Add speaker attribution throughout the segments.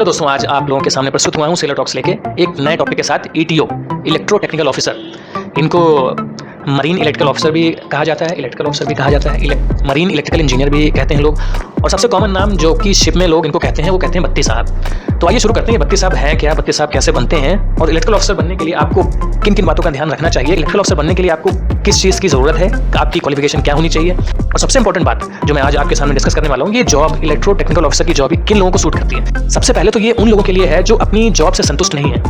Speaker 1: दोस्तों, आज आप लोगों के सामने प्रस्तुत हुआ हूँ सेलर टॉक्स लेके एक नए टॉपिक के साथ। ETO, electro technical officer. इनको मरीन इलेक्ट्रिकल ऑफिसर भी कहा जाता है, इलेक्ट्रिकल ऑफिसर भी कहा जाता है, मरीन इलेक्ट्रिकल इंजीनियर भी कहते हैं लोग। और सबसे कॉमन नाम जो कि शिप में लोग इनको कहते हैं वो कहते हैं बत्ती साहब। तो आइए शुरू करते हैं, बत्ती साहब हैं क्या, बत्ती साहब कैसे बनते हैं, और इलेक्ट्रिकल ऑफिसर बनने के लिए आपको किन किन बातों का ध्यान रखना चाहिए। इलेक्ट्रिकल ऑफिसर बनने के लिए आपको किस चीज़ की ज़रूरत है, आपकी क्वालिफिकेशन क्या होनी चाहिए। और सबसे इंपॉर्टेंट बात जो मैं आज आपके सामने डिस्कस करने वाला हूँ, ये जॉब, इलेक्ट्रो टेक्निकल ऑफिसर की जॉब किन लोगों को सूट करती है। सबसे पहले तो ये उन लोगों के लिए है जो अपनी जॉब से संतुष्ट नहीं है।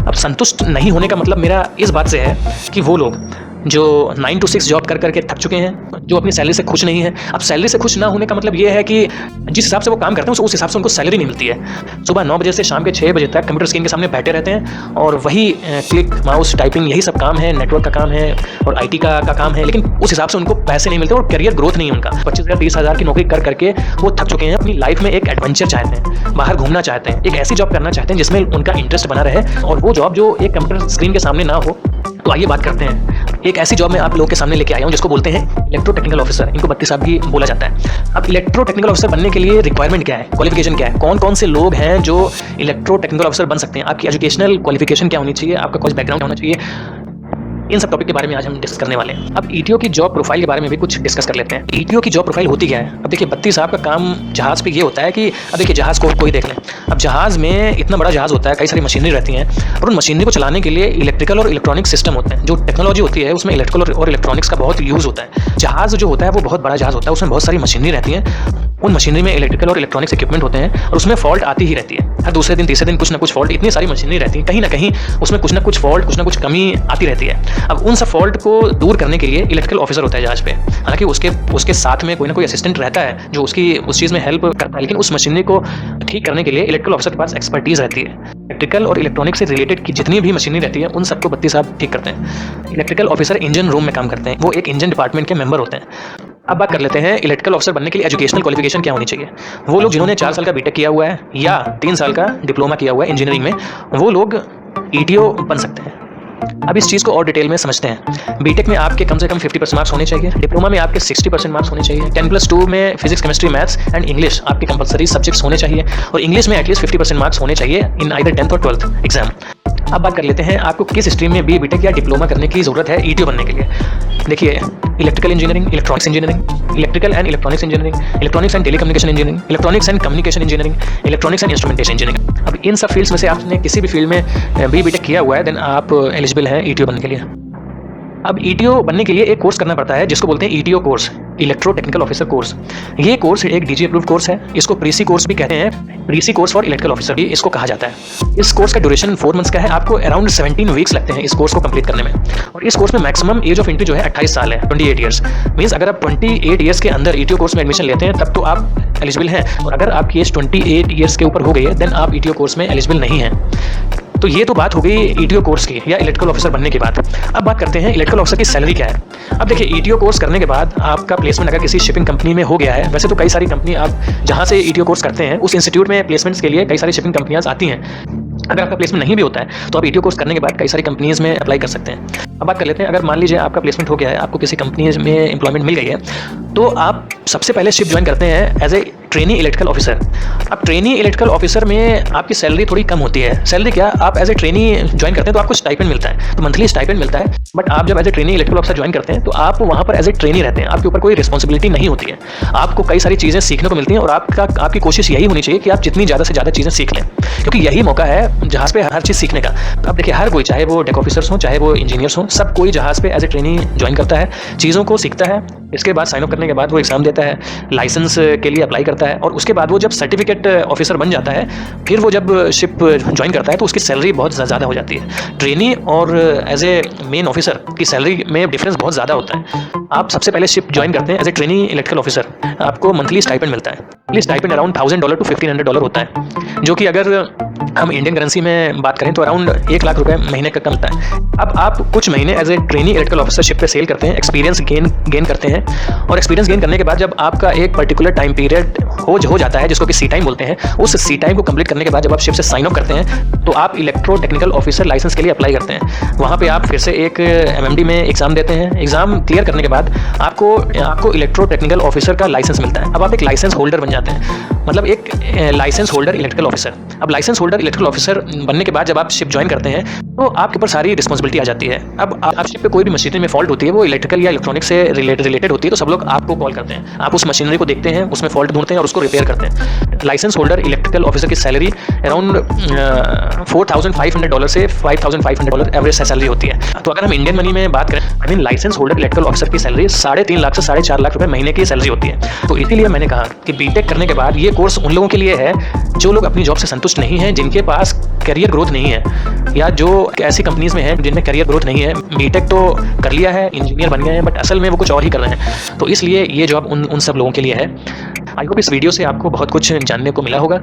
Speaker 1: अब संतुष्ट नहीं होने का मतलब मेरा इस बात से है कि वो लोग जो 9 to 6 जॉब कर करके थक चुके हैं, जो अपनी सैलरी से खुश नहीं है। अब सैलरी से खुश ना होने का मतलब ये है कि जिस हिसाब से वो काम करते हैं उस हिसाब से उनको सैलरी नहीं मिलती है। सुबह 9 बजे से शाम के 6 बजे तक कंप्यूटर स्क्रीन के सामने बैठे रहते हैं और वही क्लिक, माउस, टाइपिंग, यही सब काम है, नेटवर्क का काम है और IT का काम है, लेकिन उस हिसाब से उनको पैसे नहीं मिलते और करियर ग्रोथ नहीं है उनका। 25,000 30,000 की नौकरी कर करके वो थक चुके हैं। अपनी लाइफ में एक एडवेंचर चाहते हैं, बाहर घूमना चाहते हैं, एक ऐसी जॉब करना चाहते हैं जिसमें उनका इंटरेस्ट बना रहे और वो जॉब जो एक कंप्यूटर स्क्रीन के सामने ना हो। तो आइए बात करते हैं, एक ऐसी जॉब में आप लोगों के सामने लेके आया हूं जिसको बोलते हैं इलेक्ट्रो टेक्निकल ऑफिसर। इनको बत्ती साहब भी बोला जाता है। अब इलेक्ट्रो टेक्निकल ऑफिसर बनने के लिए रिक्वायरमेंट क्या है, क्वालिफिकेशन क्या है, कौन कौन से लोग हैं जो इलेक्ट्रो टेक्निकल ऑफिसर बन सकते हैं, आपकी एजुकेशनल क्वालिफिकेशन क्या होनी चाहिए, आपका कॉलेज बैकग्राउंड होना चाहिए। इन सब टॉपिक के बारे में आज हम डिस्कस करने वाले हैं। अब ईटीओ की जॉब प्रोफाइल के बारे में भी कुछ डिस्कस कर लेते हैं। ईटीओ की जॉब प्रोफाइल होती क्या है। अब देखिए, बत्ती साहब का काम जहाज पे ये होता है कि अब देखिए जहाज को कोई देख लें। अब जहाज में इतना बड़ा जहाज होता है, कई सारी मशीनरी रहती हैं और उन मशीनरी को चलाने के लिए इलेक्ट्रिकल और इलेक्ट्रॉनिक सिस्टम होते हैं। जो टेक्नोलॉजी होती है उसमें इलेक्ट्रिकल और इलेक्ट्रॉनिक्स का बहुत यूज़ होता है। जहाज जो होता है वो बहुत बड़ा जहाज होता है, उसमें बहुत सारी मशीनरी रहती हैं। उन मशीनरी में इलेक्ट्रिकल और इलेक्ट्रॉनिक्स इक्विपमेंट होते हैं और उसमें फॉल्ट आती ही रहती है। हर दूसरे दिन तीसरे दिन कुछ ना कुछ फॉल्ट, इतनी सारी मशीनरी रहती है, कहीं ना कहीं उसमें कुछ ना कुछ फॉल्ट, कुछ ना कुछ कमी आती रहती है। अब उन सब फॉल्ट को दूर करने के लिए इलेक्ट्रिकल ऑफिसर होता है जहाज पे। हालांकि उसके साथ में कोई ना कोई असिस्टेंट रहता है जो उसकी उस चीज़ में हेल्प करता है, लेकिन उस मशीनरी को ठीक करने के लिए इलेक्ट्रिकल ऑफिसर के पास एक्सपर्टीज रहती है। इलेक्ट्रिकल और इलेक्ट्रॉनिक से रिलेटेड की जितनी भी मशीनरी रहती है उन सबको बत्ती साहब ठीक करते हैं। इलेक्ट्रिकल ऑफिसर इंजन रूम में काम करते हैं, वो एक इंजन डिपार्टमेंट के मेंबर होते हैं। अब बात कर लेते हैं इलेक्ट्रिकल ऑफिसर बनने के लिए एजुकेशनल क्वालिफिकेशन क्या होनी चाहिए। वो लोग जिन्होंने 4 साल का बीटेक किया हुआ है या 3 साल का डिप्लोमा किया हुआ है इंजीनियरिंग में, वो लोग ईटीओ बन सकते हैं। अब इस चीज़ को और डिटेल में समझते हैं। बीटेक में आपके कम से कम 50% मार्क्स होने चाहिए, डिप्लोमा में आपके 60% मार्क्स होने चाहिए, 10+2 में physics, chemistry, maths and English आपके कंपलसरी सब्जेक्ट्स होने चाहिए और इंग्लिश में एटलीस्ट 50% मार्क्स होने चाहिए इन आइदर 10th और 12th एग्जाम। अब बात कर लेते हैं आपको किस स्ट्रीम में बीटेक या डिप्लोमा करने की ज़रूरत है ईटीओ बनने के लिए। देखिए, electrical engineering, electronics engineering, electrical and electronics engineering, electronics and telecommunication engineering, electronics and communication engineering, electronics and instrumentation engineering. अब इन सब फील्ड्स में से आपने किसी भी फील्ड में बीटेक किया हुआ है, देन आप एलिजिबल हैं ईटीओ बनने के लिए। अब ईटीओ बनने के लिए एक कोर्स करना पड़ता है जिसको बोलते हैं ETO course, electro technical officer course. ये कोर्स एक डीजी अप्रूव्ड कोर्स है। इसको प्रीसी कोर्स भी कहते हैं, प्रीसी कोर्स फॉर इलेक्ट्रिकल ऑफिसर भी इसको कहा जाता है। इस कोर्स का ड्यूरेशन 4 मंथ्स का है। आपको अराउंड 17 वीक्स लगते हैं इस कोर्स को कंप्लीट करने में। और इस कोर्स में मैक्सिमम एज ऑफ एंट्री जो है 28 साल है, 28 ईयर्स। मीन्स अगर आप 28 ईयर्स के अंदर ईटीओ कोर्स में एडमिशन लेते हैं तब तो आप एलिजिबल हैं, और अगर आपकी एज 28 ईयर्स के ऊपर हो गई है देन आप ईटीओ कोर्स में एलिजिबल नहीं हैं। तो ये तो बात हो गई ईटीओ कोर्स की या इलेक्ट्रिकल ऑफिसर बनने की बात। अब बात करते हैं इलेक्ट्रिकल ऑफिसर की सैलरी क्या है। अब देखिए, ईटीओ कोर्स करने के बाद आपका प्लेसमेंट अगर किसी शिपिंग कंपनी में हो गया है, वैसे तो कई सारी कंपनी आप जहाँ से ईटीओ कोर्स करते हैं उस इंस्टीट्यूट में प्लेसमेंट्स के लिए कई सारी शिपिंग कंपनियाँ आती हैं। अगर आपका प्लेसमेंट नहीं भी होता है तो आप ईटीओ कोर्स करने के बाद कई सारी कंपनीज में अप्लाई कर सकते हैं। अब बात कर लेते हैं, अगर मान लीजिए आपका प्लेसमेंट हो गया है, आपको किसी कंपनी में एम्प्लॉयमेंट मिल गई है, तो आप सबसे पहले शिप ज्वाइन करते हैं as a trainee electrical officer. अब ट्रेनी इलेक्ट्रिकल ऑफिसर में आपकी सैलरी थोड़ी कम होती है। सैलरी क्या, आप एज ए ट्रेनी ज्वाइन करते हैं तो आपको स्टाइपेंड मिलता है, तो मंथली स्टाइपेंड मिलता है। बट आप जब as a trainee electrical officer join करते हैं तो आप वहाँ पर एज ए ट्रेनी रहते हैं, आपके ऊपर कोई रिस्पॉन्सिबिलिटी नहीं होती है। आपको कई सारी चीज़ें सीखने को मिलती हैं और आपकी कोशिश यही होनी चाहिए कि आप जितनी ज़्यादा से ज़्यादा चीज़ें सीख लें, क्योंकि यही मौका है जहाज़ पे हर चीज़ सीखने का। अब देखिए, हर कोई, चाहे वो डेक ऑफिसर्स हों, चाहे वो इंजीनियर्स हों, सब कोई जहाज़ पे एज ए ट्रेनी ज्वाइन करता है, चीज़ों को सीखता है। इसके बाद साइन अप करने के बाद वो एग्जाम देता है, लाइसेंस के लिए अप्लाई करता है, और उसके बाद वो जब सर्टिफिकेट ऑफिसर बन जाता है, फिर वो जब शिप ज्वाइन करता है तो उसकी सैलरी बहुत ज़्यादा हो जाती है। ट्रेनी और एज ए मेन ऑफिसर की सैलरी में डिफरेंस बहुत ज़्यादा होता है। आप सबसे पहले शिप ज्वाइन करते हैं as a trainee electrical officer, आपको मंथली स्टाइपेंड मिलता है। मंथली स्टाइपेंड अराउंड $1,000 to $1,500 होता है, जो कि अगर हम इंडियन करेंसी में बात करें तो अराउंड 1 लाख रुपए महीने का मिलता है। अब आप कुछ महीने as a trainee electrical officer ship पे सेल करते हैं, एक्सपीरियंस गेन करते हैं, हैं और एक्सपीरियंस गेन करने के बाद जब आपका एक पर्टिकुलर टाइम पीरियड हो जाता है, जिसको कि सी टाइम बोलते हैं, उस सी टाइम को कंप्लीट करने के बाद जब आप शिप से साइन अप करते हैं तो आप इलेक्ट्रो टेक्निकल ऑफिसर लाइसेंस के लिए अप्लाई करते हैं। वहाँ पे आप फिर से एक MMD में एग्जाम देते हैं। एग्जाम क्लियर करने के बाद आपको इलेक्ट्रो टेक्निकल ऑफिसर का लाइसेंस मिलता है। अब आप एक लाइसेंस होल्डर बन जाते हैं, मतलब एक लाइसेंस होल्डर इलेक्ट्रिकल ऑफिसर। अब लाइसेंस होल्डर इलेक्ट्रिकल ऑफिसर बनने के बाद जब आप शिप ज्वाइन करते हैं तो आपके ऊपर सारी रिस्पॉन्सिबिलिटी आ जाती है। अब आप शिप पे कोई भी मशीनरी में फॉल्ट होती है, वो इलेक्ट्रिकल या इलेक्ट्रॉनिक से रिलेटेड होती है, तो सब लोग आपको कॉल करते हैं। आप उस मशीनरी को देखते हैं, उसमें फॉल्ट ढूंढते हैं और उसको रिपेयर करते हैं। लाइसेंस होल्डर इलेक्ट्रिकल ऑफिसर की सैलरी अराउंड $4,500 से $5,500 एवरेज सैलरी होती है। तो अगर हम इंडियन मनी में बात करें, I mean licence holder electrical officer की सैलरी 3.5 लाख से 4.5 लाख रुपए महीने की सैलरी होती है। तो इसीलिए मैंने कहा कि बीटेक करने के बाद ये कोर्स उन लोगों के लिए है जो लोग अपनी जॉब से संतुष्ट नहीं हैं, जिनके पास करियर ग्रोथ नहीं है, या जो ऐसी कंपनीज में हैं जिनमें करियर ग्रोथ नहीं है। बीटेक तो कर लिया है, इंजीनियर बन गए हैं, बट असल में वो कुछ और ही कर रहे हैं। तो इसलिए ये जॉब उन सब लोगों के लिए है। आई होप इस वीडियो से आपको बहुत कुछ जानने को मिला होगा।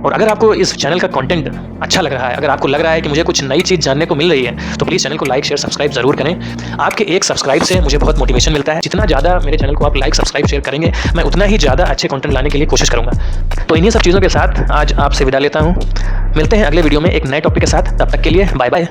Speaker 1: और अगर आपको इस चैनल का कंटेंट अच्छा लग रहा है, अगर आपको लग रहा है कि मुझे कुछ नई चीज़ जानने को मिल रही है, तो प्लीज़ चैनल को लाइक शेयर सब्सक्राइब ज़रूर करें। आपके एक सब्सक्राइब से मुझे बहुत मोटिवेशन मिलता है। जितना ज़्यादा मेरे चैनल को आप लाइक सब्सक्राइब शेयर करेंगे, मैं उतना ही ज़्यादा अच्छे कंटेंट लाने के लिए कोशिश करूँगा। तो इन्हीं सब चीज़ों के साथ आज आपसे विदा लेता हूँ। मिलते हैं अगले वीडियो में एक नए टॉपिक के साथ। तब तक के लिए बाय बाय।